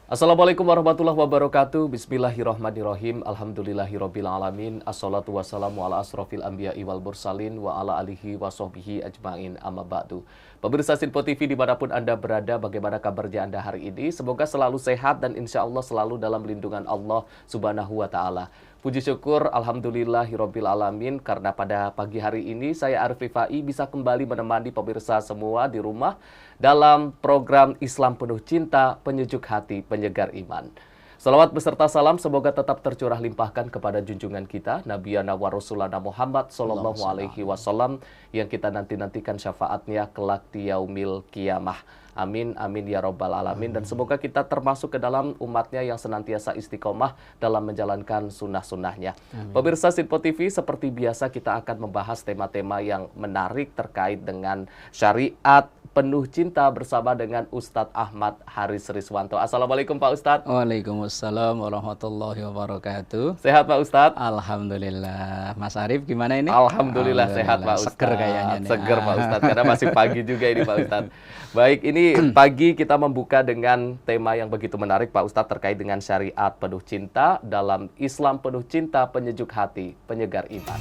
Assalamualaikum warahmatullahi wabarakatuh. Bismillahirrahmanirrahim. Alhamdulillahirrabbilalamin. Assalatu wassalamu ala asrofil anbiya'i wal mursalin wa ala alihi wa sahbihi ajma'in amma ba'du. Pemirsa Sinpo TV dimanapun Anda berada, bagaimana kabarnya Anda hari ini? Semoga selalu sehat dan insya Allah selalu dalam lindungan Allah Subhanahu wa Ta'ala. Puji syukur alhamdulillahirrabbilalamin karena pada pagi hari ini saya Arif Rifai bisa kembali menemani pemirsa semua di rumah dalam program Islam Penuh Cinta, Penyejuk Hati, Penyegar Iman. Salawat beserta salam semoga tetap tercurah limpahkan kepada junjungan kita Nabiyana wa Rasulana Muhammad sallallahu alaihi wasallam yang kita nantikan syafaatnya kelak di yaumil qiyamah. Amin, amin ya robbal alamin. Dan semoga kita termasuk ke dalam umatnya yang senantiasa istiqomah dalam menjalankan sunnah-sunnahnya. Pemirsa Sinpo TV, seperti biasa kita akan membahas tema-tema yang menarik terkait dengan syariat penuh cinta bersama dengan Ustadz Ahmad Haris Riswanto. Assalamualaikum Pak Ustadz. Waalaikumsalam warahmatullahi wabarakatuh. Sehat Pak Ustadz? Alhamdulillah. Mas Arif gimana ini? Alhamdulillah sehat Pak Ustadz. Seger kayaknya nih. Seger Pak Ustadz, karena masih pagi juga ini Pak Ustadz. Baik, ini pagi kita membuka dengan tema yang begitu menarik Pak Ustadz terkait dengan syariat penuh cinta dalam Islam penuh cinta, penyejuk hati, penyegar iman.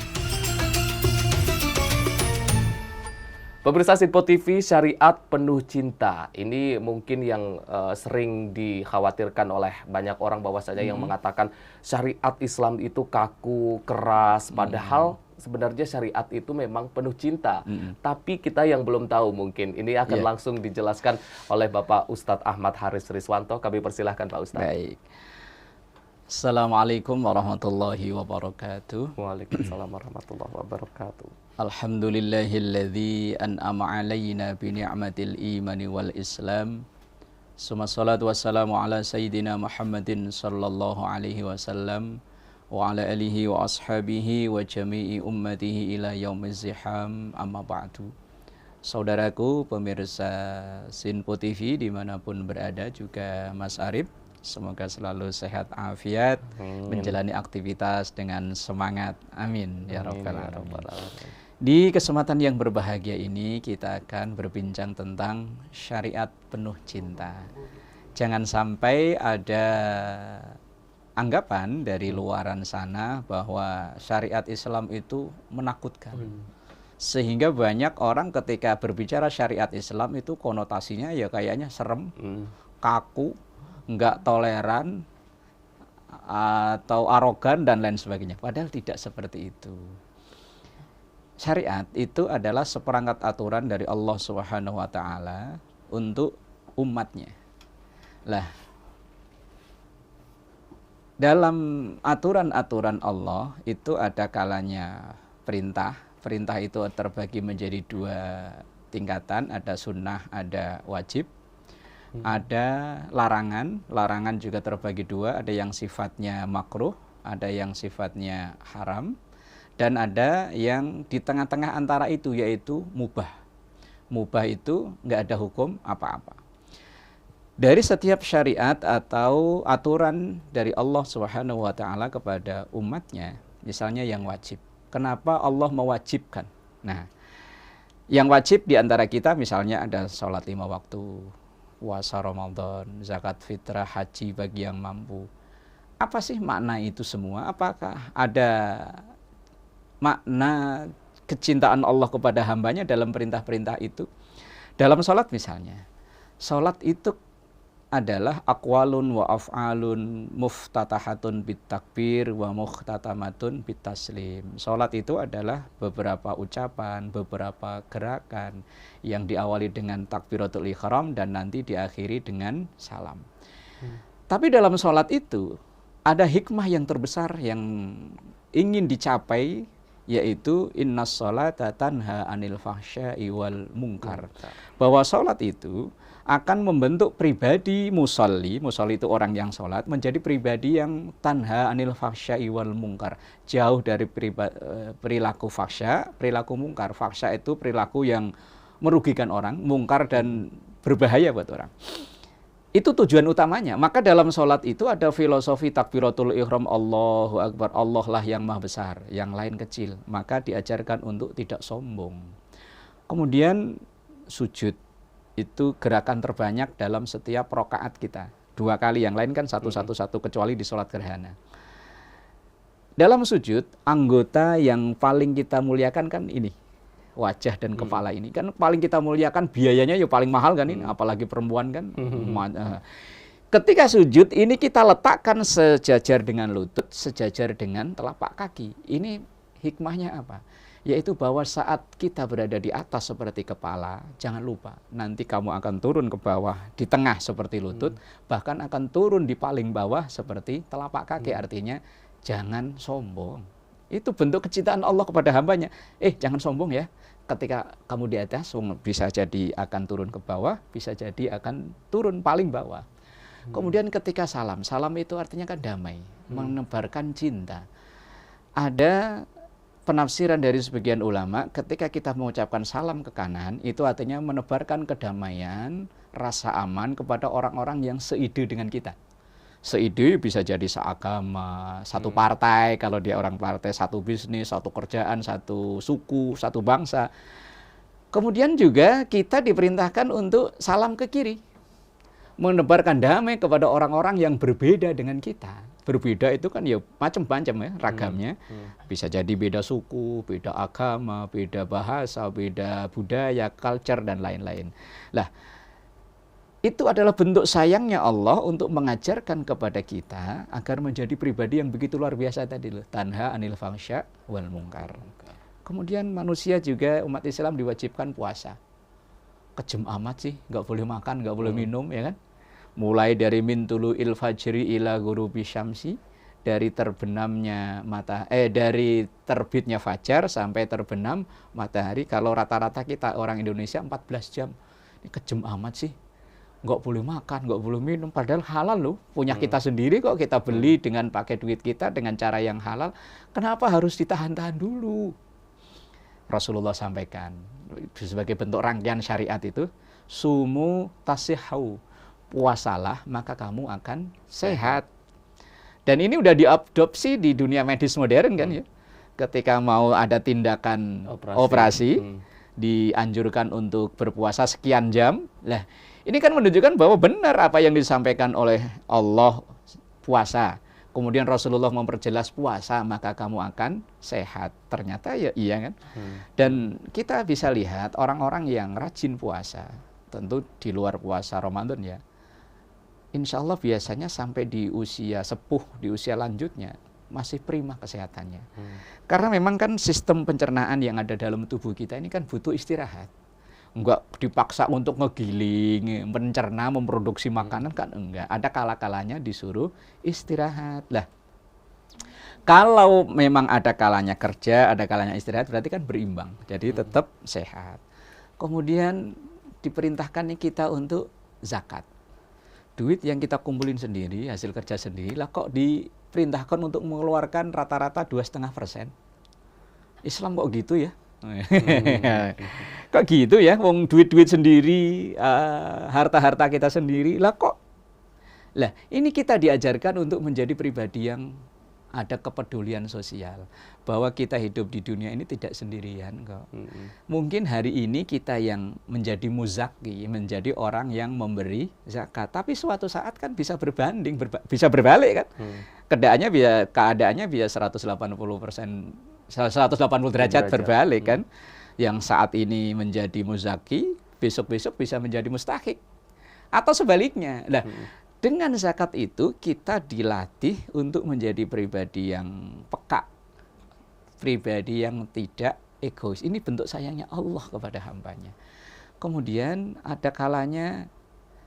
Pemirsa Sinpo TV, syariat penuh cinta. Ini mungkin yang sering dikhawatirkan oleh banyak orang bahwasanya yang mengatakan syariat Islam itu kaku, keras. Padahal sebenarnya syariat itu memang penuh cinta. Tapi kita yang belum tahu mungkin. Ini akan langsung dijelaskan oleh Bapak Ustadz Ahmad Haris Riswanto. Kami persilahkan Pak Ustadz. Baik. Assalamualaikum warahmatullahi wabarakatuh. Waalaikumsalam warahmatullahi wabarakatuh. Alhamdulillahilladzi an'ama alaina bi ni'matil imani wal islam. Summa salatu wassalamu ala sayyidina Muhammadin sallallahu alaihi wasallam wa ala alihi wa ashabihi wa jami'i ummatihi ila yaumiz ziham, amma ba'du. Saudaraku pemirsa Sinpo TV dimanapun berada, juga Mas Arif, semoga selalu sehat afiat, menjalani aktivitas dengan semangat. Amin ya rabbal alamin. Di kesempatan yang berbahagia ini kita akan berbincang tentang syariat penuh cinta. Jangan sampai ada anggapan dari luaran sana bahwa syariat Islam itu menakutkan. Sehingga banyak orang ketika berbicara syariat Islam itu konotasinya ya kayaknya serem, kaku, nggak toleran, atau arogan dan lain sebagainya. Padahal tidak seperti itu. Syariat itu adalah seperangkat aturan dari Allah Subhanahu wa Ta'ala untuk umatnya. Lah, dalam aturan-aturan Allah itu ada kalanya perintah. Perintah itu terbagi menjadi dua tingkatan, ada sunnah, ada wajib. Ada larangan, larangan juga terbagi dua, ada yang sifatnya makruh, ada yang sifatnya haram, dan ada yang di tengah-tengah antara itu, yaitu mubah. Mubah itu nggak ada hukum apa-apa. Dari setiap syariat atau aturan dari Allah Subhanahu wa Ta'ala kepada umatnya, misalnya yang wajib. Kenapa Allah mewajibkan? Nah, yang wajib di antara kita misalnya ada sholat 5 waktu, puasa Ramadan, zakat fitrah, haji bagi yang mampu. Apa sih makna itu semua? Apakah ada makna kecintaan Allah kepada hambanya dalam perintah-perintah itu? Dalam sholat misalnya, sholat itu adalah aqwalun wa af'alun muftatahatun bitakbir wa mukhtatamatun bitaslim. Salat itu adalah beberapa ucapan, beberapa gerakan yang diawali dengan takbiratul ihram dan nanti diakhiri dengan salam. Tapi dalam salat itu ada hikmah yang terbesar yang ingin dicapai, yaitu innas sholata tanha anil fahsya'i wal munkar. Bahwa salat itu akan membentuk pribadi musolli, musolli itu orang yang sholat, menjadi pribadi yang tanha anil fahsya'i wal munkar, jauh dari perilaku fahsya, perilaku mungkar. Fahsya itu perilaku yang merugikan orang, mungkar dan berbahaya buat orang. Itu tujuan utamanya. Maka dalam sholat itu ada filosofi takbiratul ihram, Allahu Akbar, Allah lah yang maha besar, yang lain kecil. Maka diajarkan untuk tidak sombong. Kemudian sujud. Itu gerakan terbanyak dalam setiap rokaat kita. 2 kali, yang lain kan satu kecuali di sholat gerhana. Dalam sujud, anggota yang paling kita muliakan kan ini, wajah dan kepala ini. Kan paling kita muliakan, biayanya ya paling mahal kan ini, apalagi perempuan kan. Ketika sujud, ini kita letakkan sejajar dengan lutut, sejajar dengan telapak kaki. Ini hikmahnya apa? Yaitu bahwa saat kita berada di atas seperti kepala, jangan lupa nanti kamu akan turun ke bawah di tengah seperti lutut, bahkan akan turun di paling bawah seperti telapak kaki. Artinya jangan sombong. Itu bentuk kecintaan Allah kepada hambanya. Jangan sombong ya. Ketika kamu di atas, bisa jadi akan turun ke bawah, bisa jadi akan turun paling bawah. Kemudian ketika salam itu artinya kan damai, menebarkan cinta. Ada penafsiran dari sebagian ulama, ketika kita mengucapkan salam ke kanan, itu artinya menebarkan kedamaian, rasa aman kepada orang-orang yang seide dengan kita. Seide bisa jadi seagama, satu partai, kalau dia orang partai, satu bisnis, satu kerjaan, satu suku, satu bangsa. Kemudian juga kita diperintahkan untuk salam ke kiri, menebarkan damai kepada orang-orang yang berbeda dengan kita. Berbeda itu kan ya macam-macam ya ragamnya. Bisa jadi beda suku, beda agama, beda bahasa, beda budaya, culture, dan lain-lain. Lah, itu adalah bentuk sayangnya Allah untuk mengajarkan kepada kita agar menjadi pribadi yang begitu luar biasa tadi loh. Tanha anil fahsya wal munkar. Kemudian manusia juga, umat Islam diwajibkan puasa. Kejem amat sih, nggak boleh makan, nggak boleh minum, ya kan? Mulai dari min tulu'il fajri ila ghurubi syamsi, dari terbenamnya dari terbitnya fajar sampai terbenam matahari. Kalau rata-rata kita orang Indonesia 14 jam. Ini kejem amat sih. Nggak boleh makan, nggak boleh minum, padahal halal loh. Punya kita sendiri kok, kita beli dengan pakai duit kita dengan cara yang halal. Kenapa harus ditahan-tahan dulu? Rasulullah sampaikan sebagai bentuk rangkaian syariat itu, sumu tasihau, puasalah maka kamu akan sehat. Dan ini udah diadopsi di dunia medis modern kan ya. Ketika mau ada tindakan operasi dianjurkan untuk berpuasa sekian jam. Lah, ini kan menunjukkan bahwa benar apa yang disampaikan oleh Allah, puasa. Kemudian Rasulullah memperjelas puasa maka kamu akan sehat. Ternyata ya iya kan. Dan kita bisa lihat orang-orang yang rajin puasa, tentu di luar puasa Ramadan ya, insya Allah biasanya sampai di usia sepuh, di usia lanjutnya masih prima kesehatannya. Karena memang kan sistem pencernaan yang ada dalam tubuh kita ini kan butuh istirahat. Enggak dipaksa untuk ngegiling, mencerna, memproduksi makanan kan enggak. Ada kala-kalanya disuruh istirahat. Lah, kalau memang ada kalanya kerja, ada kalanya istirahat, berarti kan berimbang. Jadi tetap sehat. Kemudian diperintahkan nih kita untuk zakat. Duit yang kita kumpulin sendiri, hasil kerja sendiri, lah kok diperintahkan untuk mengeluarkan rata-rata 2,5%. Islam kok gitu ya? Kok gitu ya? Wong duit-duit sendiri, harta-harta kita sendiri, lah kok? Lah, ini kita diajarkan untuk menjadi pribadi yang ada kepedulian sosial, bahwa kita hidup di dunia ini tidak sendirian kok. Mungkin hari ini kita yang menjadi muzaki, menjadi orang yang memberi zakat, tapi suatu saat kan bisa berbanding, bisa berbalik kan. Keadaannya bisa 180 derajat berbalik kan. Yang saat ini menjadi muzaki, besok-besok bisa menjadi mustahik. Atau sebaliknya. Nah, dengan zakat itu kita dilatih untuk menjadi pribadi yang peka, pribadi yang tidak egois. Ini bentuk sayangnya Allah kepada hambanya. Kemudian ada kalanya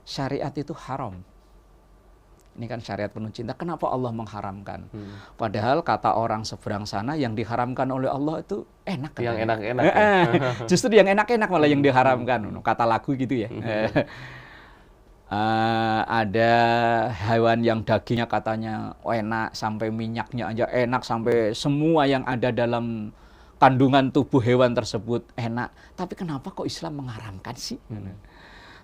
syariat itu haram. Ini kan syariat penuh cinta. Kenapa Allah mengharamkan? Padahal kata orang seberang sana yang diharamkan oleh Allah itu enak. Yang enak-enak. Justru yang enak-enak malah yang diharamkan. Kata lagu gitu ya. Ada hewan yang dagingnya katanya enak, sampai minyaknya aja enak, sampai semua yang ada dalam kandungan tubuh hewan tersebut enak. Tapi kenapa kok Islam mengharamkan sih?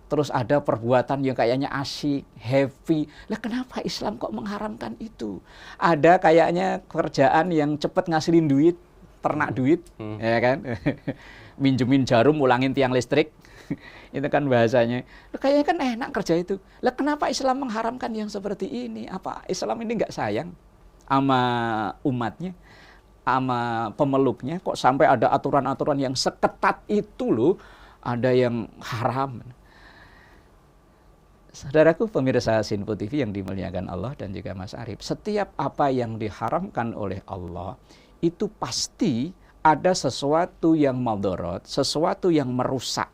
Terus ada perbuatan yang kayaknya asyik, happy. Lah kenapa Islam kok mengharamkan itu? Ada kayaknya kerjaan yang cepat ngasilin duit, ternak duit, ya kan? Minjemin jarum, ulangin tiang listrik. Itu kan bahasanya. Loh, kayaknya kan enak kerja itu. Lah kenapa Islam mengharamkan yang seperti ini? Apa Islam ini nggak sayang sama umatnya, sama pemeluknya? Kok sampai ada aturan-aturan yang seketat itu loh, ada yang haram. Saudaraku pemirsa Sinpo TV yang dimuliakan Allah dan juga Mas Arif, setiap apa yang diharamkan oleh Allah itu pasti ada sesuatu yang maldorot, sesuatu yang merusak,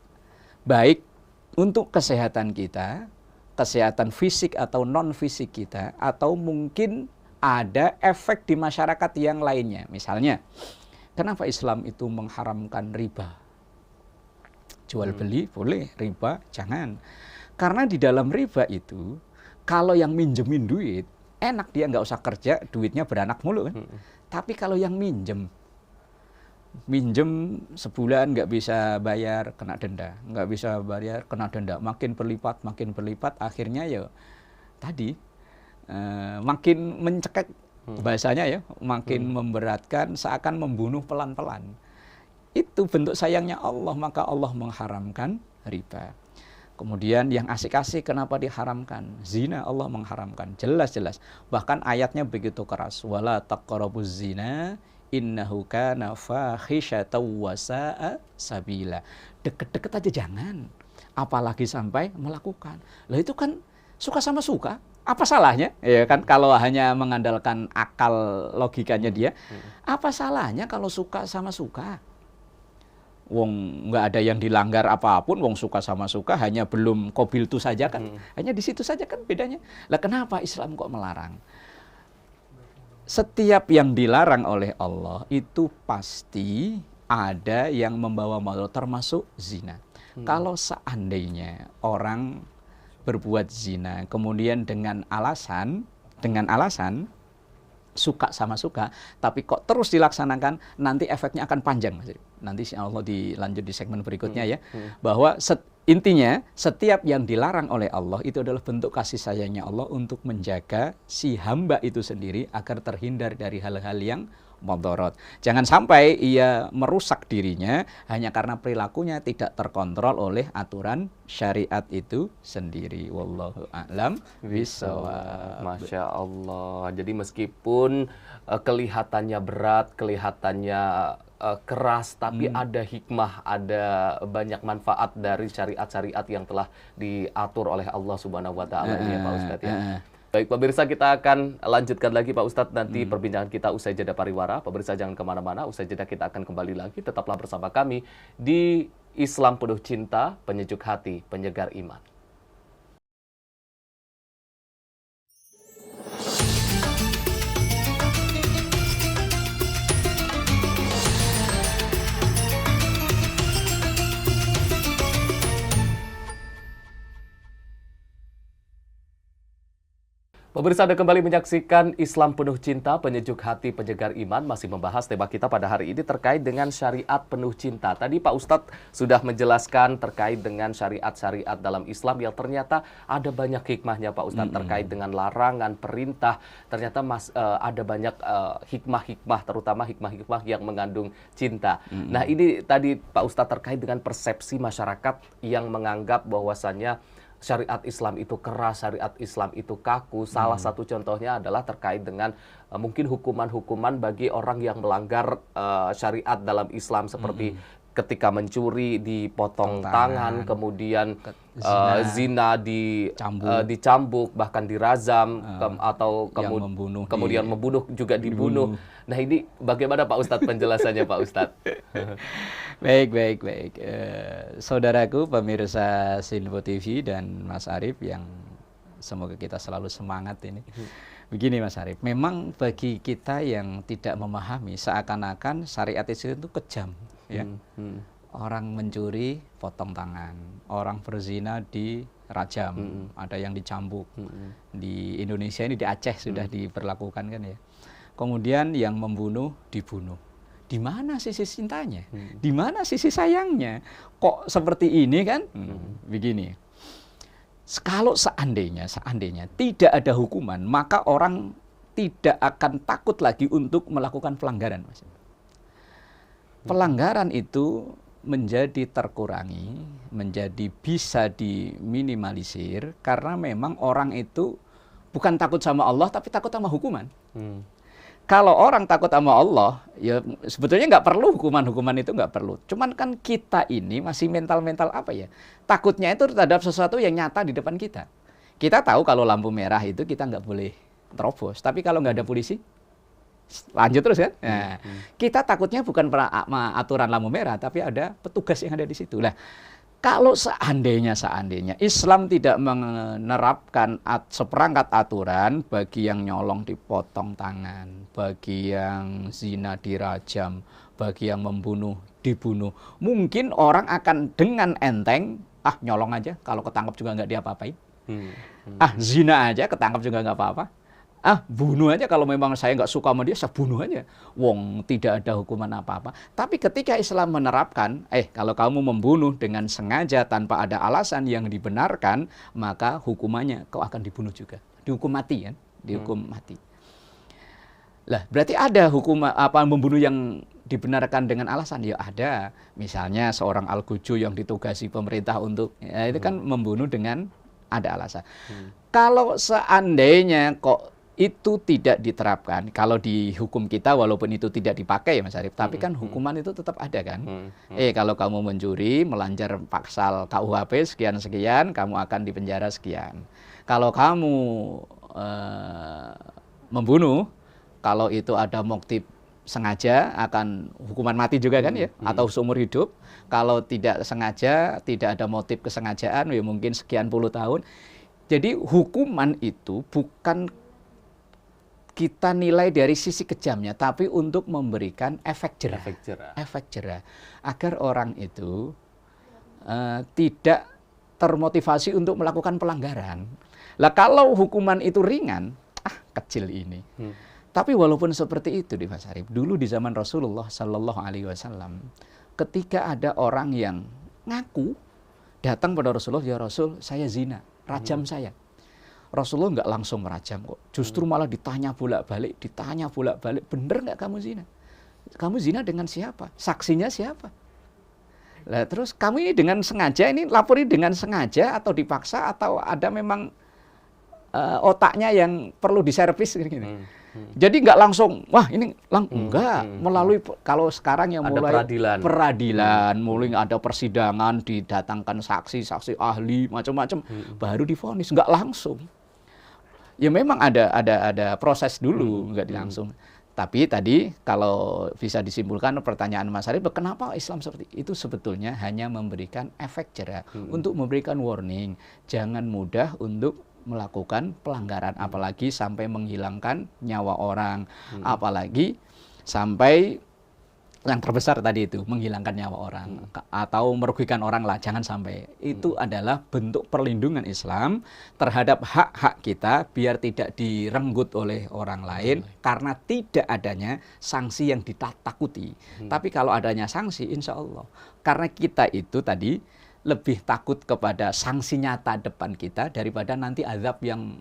baik untuk kesehatan kita, kesehatan fisik atau non fisik kita, atau mungkin ada efek di masyarakat yang lainnya. Misalnya, kenapa Islam itu mengharamkan riba? Jual beli boleh, riba jangan. Karena di dalam riba itu, kalau yang minjemin duit, enak dia nggak usah kerja, duitnya beranak mulu kan. Tapi kalau yang minjem sebulan nggak bisa bayar, kena denda. Nggak bisa bayar, kena denda. Makin berlipat, akhirnya ya tadi makin mencekik bahasanya ya, makin memberatkan, seakan membunuh pelan-pelan. Itu bentuk sayangnya Allah, maka Allah mengharamkan riba. Kemudian yang asik-asik kenapa diharamkan? Zina Allah mengharamkan, jelas-jelas. Bahkan ayatnya begitu keras. Wala taqrabuz zina innahu kana fahisyatan wa sa'a sabila. Deket-deket aja jangan. Apalagi sampai melakukan. Lah itu kan suka sama suka. Apa salahnya? Ya kan kalau hanya mengandalkan akal logikanya dia. Apa salahnya kalau suka sama suka? Wong nggak ada yang dilanggar apapun, wong suka sama suka, hanya belum qabiltu saja kan, hanya di situ saja kan bedanya. Lah kenapa Islam kok melarang? Setiap yang dilarang oleh Allah itu pasti ada yang membawa mudarat, termasuk zina. Kalau seandainya orang berbuat zina, kemudian dengan alasan suka sama suka, tapi kok terus dilaksanakan, nanti efeknya akan panjang. Nanti insya Allah dilanjut di segmen berikutnya ya. Bahwa intinya setiap yang dilarang oleh Allah itu adalah bentuk kasih sayangnya Allah untuk menjaga si hamba itu sendiri agar terhindar dari hal-hal yang mudarat. Jangan sampai ia merusak dirinya hanya karena perilakunya tidak terkontrol oleh aturan syariat itu sendiri. Wallahu a'lam bishawab. Masya Allah. Jadi meskipun kelihatannya berat, kelihatannya keras, tapi ada hikmah, ada banyak manfaat dari syariat-syariat yang telah diatur oleh Allah Subhanahu wa taala ini ya Pak Ustadz ya. Baik, pemirsa, kita akan lanjutkan lagi Pak Ustadz nanti perbincangan kita usai jeda pariwara. Pemirsa jangan kemana-mana, usai jeda kita akan kembali lagi. Tetaplah bersama kami di Islam Penuh Cinta, Penyejuk Hati, Penyegar Iman. Pemirsa, Anda kembali menyaksikan Islam Penuh Cinta, Penyejuk Hati, Penyegar Iman. Masih membahas tema kita pada hari ini terkait dengan syariat penuh cinta. Tadi Pak Ustadz sudah menjelaskan terkait dengan syariat-syariat dalam Islam yang ternyata ada banyak hikmahnya Pak Ustadz. Terkait dengan larangan, perintah, ternyata ada banyak hikmah-hikmah, terutama hikmah-hikmah yang mengandung cinta. Nah ini tadi Pak Ustadz terkait dengan persepsi masyarakat yang menganggap bahwasannya syariat Islam itu keras, syariat Islam itu kaku. Salah satu contohnya adalah terkait dengan mungkin hukuman-hukuman bagi orang yang melanggar syariat dalam Islam seperti ketika mencuri dipotong tangan, kemudian zina dicambuk, bahkan dirazam, atau kemudian membunuh juga dibunuh. Nah ini bagaimana Pak Ustadz penjelasannya Pak Ustadz? Baik. Saudaraku pemirsa Sinpo TV dan Mas Arif yang semoga kita selalu semangat ini. Begini Mas Arif, memang bagi kita yang tidak memahami seakan-akan syariat itu kejam. Ya. Orang mencuri potong tangan, orang berzina dirajam, ada yang dicambuk. Di Indonesia ini di Aceh sudah diberlakukan kan ya. Kemudian yang membunuh dibunuh. Di mana sisi cintanya? Di mana sisi sayangnya? Kok seperti ini kan? Begini. Kalau seandainya tidak ada hukuman, maka orang tidak akan takut lagi untuk melakukan pelanggaran, Mas. Pelanggaran itu menjadi terkurangi, menjadi bisa diminimalisir karena memang orang itu bukan takut sama Allah tapi takut sama hukuman. Kalau orang takut sama Allah, ya sebetulnya nggak perlu hukuman itu nggak perlu. Cuman kan kita ini masih mental-mental apa ya? Takutnya itu terhadap sesuatu yang nyata di depan kita. Kita tahu kalau lampu merah itu kita nggak boleh terobos, tapi kalau nggak ada polisi, lanjut terus kan? Nah, kita takutnya bukan aturan lampu merah, tapi ada petugas yang ada di situ. Lah, kalau seandainya Islam tidak menerapkan seperangkat aturan, bagi yang nyolong dipotong tangan, bagi yang zina dirajam, bagi yang membunuh dibunuh, mungkin orang akan dengan enteng, nyolong aja, kalau ketangkap juga nggak diapa-apain. Zina aja ketangkap juga nggak apa-apa. Bunuh aja kalau memang saya nggak suka sama dia, saya bunuh aja. Wong tidak ada hukuman apa-apa. Tapi ketika Islam menerapkan, kalau kamu membunuh dengan sengaja tanpa ada alasan yang dibenarkan, maka hukumannya kau akan dibunuh juga. Dihukum mati kan? Dihukum mati. Lah, berarti ada hukum membunuh yang dibenarkan dengan alasan? Ya ada. Misalnya seorang Al-Guju yang ditugasi pemerintah untuk, itu kan membunuh dengan ada alasan. Kalau seandainya kok itu tidak diterapkan, kalau di hukum kita walaupun itu tidak dipakai ya Mas Arief, tapi kan hukuman itu tetap ada kan. Kalau kamu mencuri, melanggar pasal KUHP sekian-sekian, kamu akan dipenjara sekian. Kalau kamu membunuh, kalau itu ada motif sengaja akan hukuman mati juga kan ya, atau seumur hidup. Kalau tidak sengaja, tidak ada motif kesengajaan, ya mungkin sekian puluh tahun. Jadi hukuman itu bukan kita nilai dari sisi kejamnya, tapi untuk memberikan efek jerah. Agar orang itu tidak termotivasi untuk melakukan pelanggaran. Lah kalau hukuman itu ringan, kecil ini. Tapi walaupun seperti itu di Mas Arief, dulu di zaman Rasulullah Sallallahu Alaihi Wasallam, ketika ada orang yang ngaku datang pada Rasulullah, ya Rasul, saya zina, rajam saya. Rasulullah nggak langsung merajam kok. Justru malah ditanya bolak-balik, bener nggak kamu zina? Kamu zina dengan siapa? Saksinya siapa? Lah terus kamu ini dengan sengaja, ini laporin dengan sengaja atau dipaksa atau ada memang otaknya yang perlu diservis gini. Jadi nggak langsung, wah ini enggak, melalui kalau sekarang yang mulai peradilan, mulai ada persidangan, didatangkan saksi ahli macam-macam, baru divonis, nggak langsung. Ya memang ada proses dulu, nggak langsung. Tapi tadi kalau bisa disimpulkan pertanyaan Mas Arief, kenapa Islam seperti itu? Sebetulnya hanya memberikan efek jerah, untuk memberikan warning, jangan mudah untuk melakukan pelanggaran, apalagi sampai menghilangkan nyawa orang, apalagi sampai yang terbesar tadi itu menghilangkan nyawa orang atau merugikan orang lah, jangan sampai. Itu adalah bentuk perlindungan Islam terhadap hak-hak kita biar tidak direnggut oleh orang lain karena tidak adanya sanksi yang ditakuti. Tapi kalau adanya sanksi, insya Allah, karena kita itu tadi lebih takut kepada sanksi nyata depan kita daripada nanti azab yang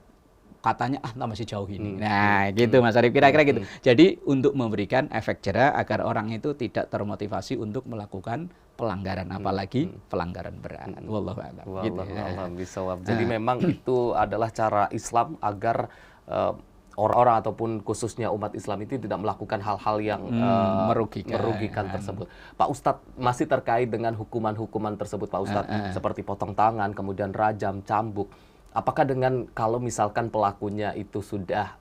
katanya masih jauh ini. Nah, gitu Mas Arief, kira-kira gitu. Jadi untuk memberikan efek jerah agar orang itu tidak termotivasi untuk melakukan pelanggaran, apalagi pelanggaran berat. Wallahu a'lam. Jadi memang itu adalah cara Islam agar orang-orang ataupun khususnya umat Islam itu tidak melakukan hal-hal yang merugikan tersebut. Pak Ustadz, masih terkait dengan hukuman-hukuman tersebut Pak Ustadz, seperti potong tangan, kemudian rajam, cambuk. Apakah kalau misalkan pelakunya itu sudah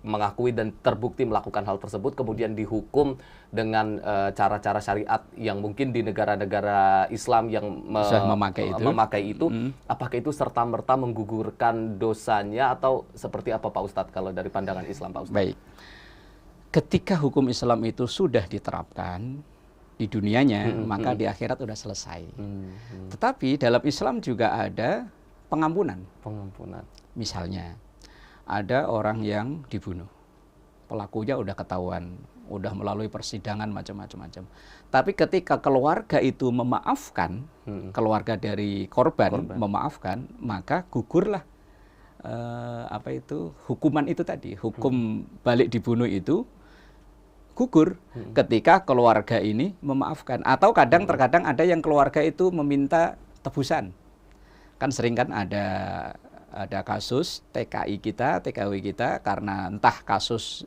mengakui dan terbukti melakukan hal tersebut, kemudian dihukum dengan cara-cara syariat yang mungkin di negara-negara Islam yang memakai itu, apakah itu serta-merta menggugurkan dosanya atau seperti apa Pak Ustadz kalau dari pandangan Islam Pak Ustadz? Baik, ketika hukum Islam itu sudah diterapkan di dunianya, maka di akhirat sudah selesai. Tetapi dalam Islam juga ada pengampunan. Misalnya ada orang yang dibunuh, pelakunya udah ketahuan, udah melalui persidangan macam-macam. Tapi ketika keluarga itu memaafkan, keluarga dari korban memaafkan, maka gugurlah hukuman itu tadi, hukum balik dibunuh itu gugur ketika keluarga ini memaafkan. Atau terkadang ada yang keluarga itu meminta tebusan. Kan sering kan ada kasus TKW kita karena entah kasus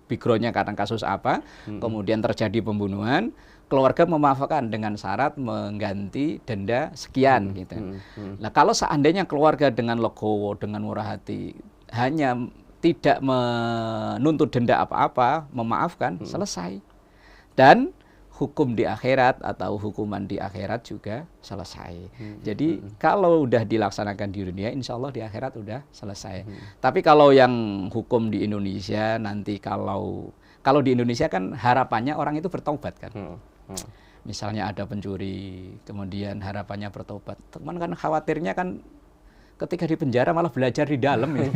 background-nya karena kasus apa, kemudian terjadi pembunuhan, keluarga memaafkan dengan syarat mengganti denda sekian gitu. Nah, kalau seandainya keluarga dengan legowo, dengan murah hati, hanya tidak menuntut denda apa-apa, memaafkan, selesai. Dan hukum di akhirat atau hukuman di akhirat juga selesai. Jadi kalau udah dilaksanakan di dunia, insya Allah di akhirat udah selesai. Tapi kalau yang hukum di Indonesia nanti kalau di Indonesia kan harapannya orang itu bertobat kan. Misalnya ada pencuri, kemudian harapannya bertobat. Teman kan khawatirnya kan ketika di penjara malah belajar di dalam ya.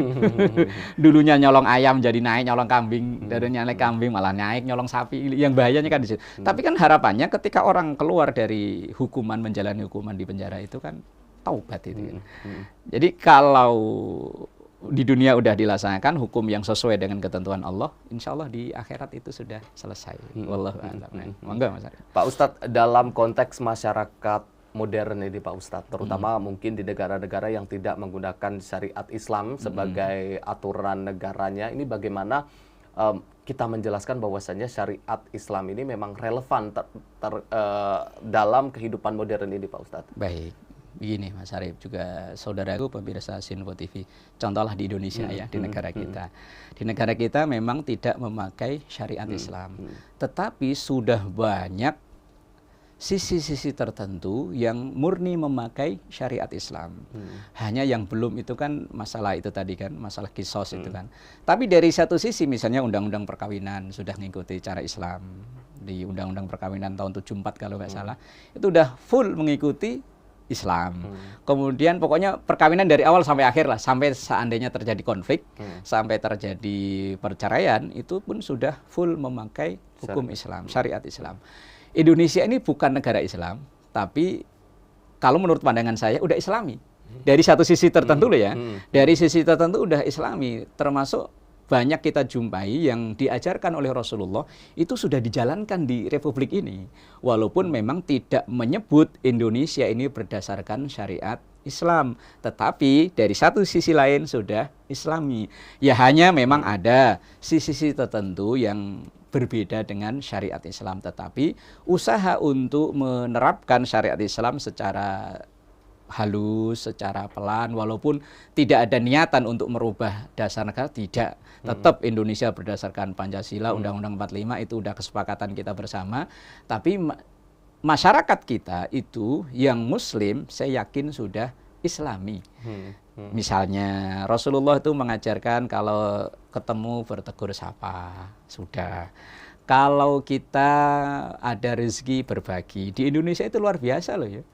Dulunya nyolong ayam jadi naik nyolong kambing, dari nyolong kambing malah naik nyolong sapi. Yang bahayanya kan di situ. Tapi kan harapannya ketika orang keluar dari hukuman, menjalani hukuman di penjara itu kan taubat itu kan. Jadi kalau di dunia udah dilaksanakan hukum yang sesuai dengan ketentuan Allah, insya Allah di akhirat itu sudah selesai. Wallahu a'lam. Monggo Mas Arif. Pak Ustadz, dalam konteks masyarakat modern ini Pak Ustadz, terutama mungkin di negara-negara yang tidak menggunakan syariat Islam sebagai aturan negaranya, ini bagaimana kita menjelaskan bahwasannya syariat Islam ini memang relevan dalam kehidupan modern ini Pak Ustadz? Baik, begini Mas Arif, juga saudaraku pemirsa Sinfo TV, contohlah di Indonesia ya, di negara kita. Di negara kita memang tidak memakai syariat Islam, tetapi sudah banyak sisi-sisi tertentu yang murni memakai syariat Islam. Hanya yang belum itu kan masalah itu tadi kan, masalah kisos itu kan. Tapi dari satu sisi misalnya undang-undang perkawinan sudah mengikuti cara Islam. Di undang-undang perkawinan tahun 74 kalau nggak salah, itu udah full mengikuti Islam. Kemudian pokoknya perkawinan dari awal sampai akhir lah, sampai seandainya terjadi konflik, sampai terjadi perceraian, itu pun sudah full memakai hukum Islam, syariat Islam. Indonesia ini bukan negara Islam, tapi kalau menurut pandangan saya udah Islami. Dari satu sisi tertentu loh ya, dari sisi tertentu udah Islami, termasuk banyak kita jumpai yang diajarkan oleh Rasulullah itu sudah dijalankan di Republik ini. Walaupun memang tidak menyebut Indonesia ini berdasarkan syariat Islam, tetapi dari satu sisi lain sudah Islami. Ya hanya memang ada sisi-sisi tertentu yang berbeda dengan syariat Islam, tetapi usaha untuk menerapkan syariat Islam secara halus, secara pelan, walaupun tidak ada niatan untuk merubah dasar negara, tidak. Tetap Indonesia berdasarkan Pancasila, Undang-Undang 45 itu udah kesepakatan kita bersama, tapi masyarakat kita itu yang Muslim saya yakin sudah Islami. Misalnya Rasulullah itu mengajarkan kalau ketemu bertegur sapa, sudah. Kalau kita ada rezeki berbagi, di Indonesia itu luar biasa loh ya.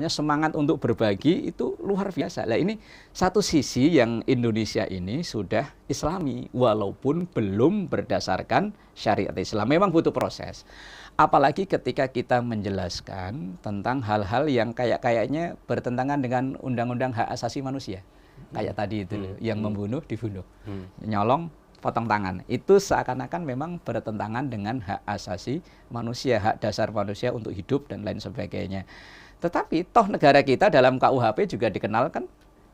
Semangat untuk berbagi itu luar biasa. Nah ini satu sisi yang Indonesia ini sudah Islami, walaupun belum berdasarkan syariat Islam. Memang butuh proses. Apalagi ketika kita menjelaskan tentang hal-hal yang kayaknya bertentangan dengan undang-undang hak asasi manusia. Kayak tadi itu loh, yang membunuh dibunuh, nyolong potong tangan. Itu seakan-akan memang bertentangan dengan hak asasi manusia, hak dasar manusia untuk hidup dan lain sebagainya. Tetapi toh negara kita dalam KUHP juga dikenalkan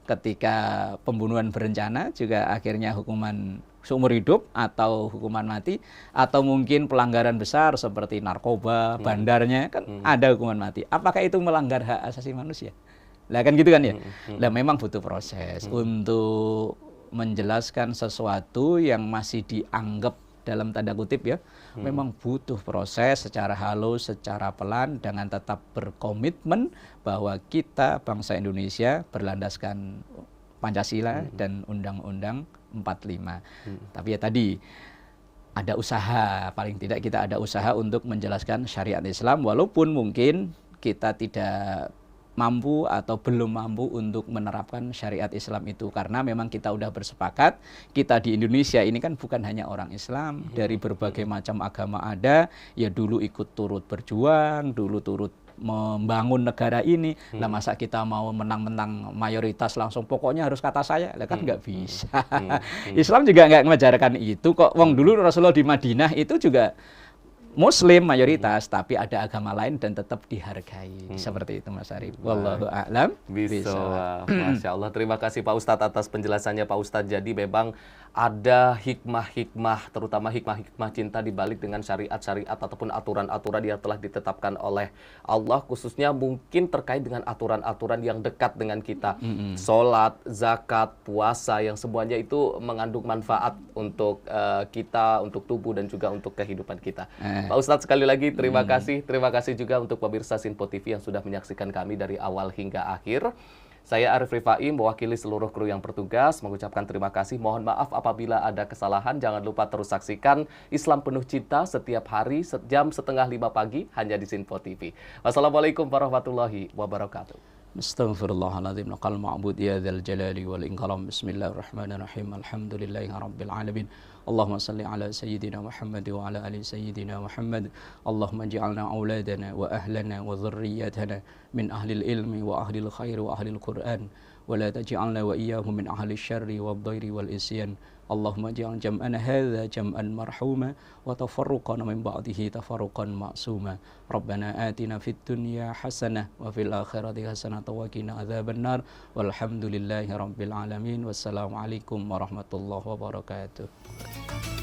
ketika pembunuhan berencana juga akhirnya hukuman seumur hidup atau hukuman mati, atau mungkin pelanggaran besar seperti narkoba, bandarnya kan ada hukuman mati. Apakah itu melanggar hak asasi manusia? Lah kan gitu kan ya. Lah memang butuh proses untuk menjelaskan sesuatu yang masih dianggap dalam tanda kutip ya, memang butuh proses secara halus, secara pelan, dengan tetap berkomitmen bahwa kita bangsa Indonesia berlandaskan Pancasila dan Undang-Undang 45. Tapi ya tadi ada usaha, paling tidak kita ada usaha untuk menjelaskan syariat Islam, walaupun mungkin kita tidak mampu atau belum mampu untuk menerapkan syariat Islam itu, karena memang kita udah bersepakat, kita di Indonesia ini kan bukan hanya orang Islam, dari berbagai macam agama ada, ya dulu ikut turut berjuang, dulu turut membangun negara ini. Lah masa kita mau menang-menang mayoritas langsung pokoknya harus kata saya, lah kan nggak bisa. Islam juga nggak mengajarkan itu kok. Wong dulu Rasulullah di Madinah itu juga Muslim mayoritas, tapi ada agama lain dan tetap dihargai. Seperti itu Mas Arif. Wallahu a'lam. Bisa. Masya Allah. Terima kasih Pak Ustadz atas penjelasannya Pak Ustadz. Jadi memang ada hikmah-hikmah, terutama hikmah-hikmah cinta dibalik dengan syariat-syariat ataupun aturan-aturan yang telah ditetapkan oleh Allah, khususnya mungkin terkait dengan aturan-aturan yang dekat dengan kita. Sholat, zakat, puasa, yang semuanya itu mengandung manfaat untuk kita, untuk tubuh dan juga untuk kehidupan kita. Pak Ustadz sekali lagi terima kasih. Terima kasih juga untuk pemirsa Sinpo TV yang sudah menyaksikan kami dari awal hingga akhir. Saya Arif Rifai mewakili seluruh kru yang bertugas mengucapkan terima kasih. Mohon maaf apabila ada kesalahan. Jangan lupa terus saksikan Islam Penuh Cinta setiap hari jam 4:30 pagi hanya di Sinpo TV. Wassalamualaikum warahmatullahi wabarakatuh. Astaghfirullahaladzim. Laqal ma'bud ya dzal jalali wal ikram. Bismillahirrahmanirrahim. Alhamdulillahi rabbil alamin. Allahumma salli ala sayyidina Muhammad wa ala ali sayyidina Muhammad. Allahumma ij'alna auladana wa ahlana wa dhurriyyatana min ahlil ilmi wa ahlil khair wa ahlil Qur'an. Wa la taj'alna wa iyyahum min ahlil syarri wad dhairi wal isyan. Allahumma ij'al jam'ana hadza jam'an marhuma wa tafarruqana min ba'dihi tafarruqan ma'suma. Rabbana atina fid dunya hasanah wa fil akhirati hasanah wa qina adzabannar. Walhamdulillahi rabbil alamin. Wassalamualaikum warahmatullahi wabarakatuh.